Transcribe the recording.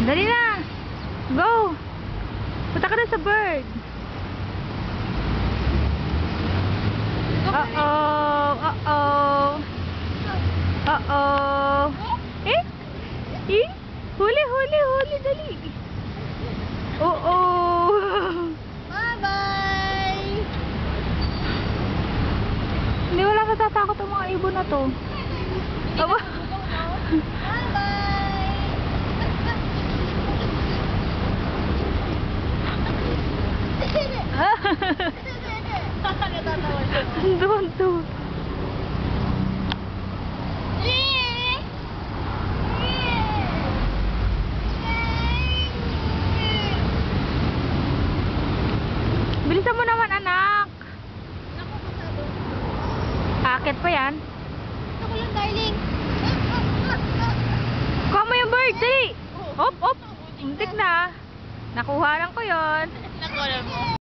Dali na. Go. Punta ka na sa bird. Uh-oh. Uh-oh. Uh-oh. Eh? Eh? Huli, huli, huli. Dali. Uh-oh. Bye-bye! Hindi, wala natatakot ang mga ibon na to. Aba. Natatawa siya. Doon to. Bilisan mo naman, anak. Akit pa yan. Gusto ko lang, darling. Kuha mo yung bird, dali. Op, op. Muntik na. Nakuha lang ko yon. Nakuha mo.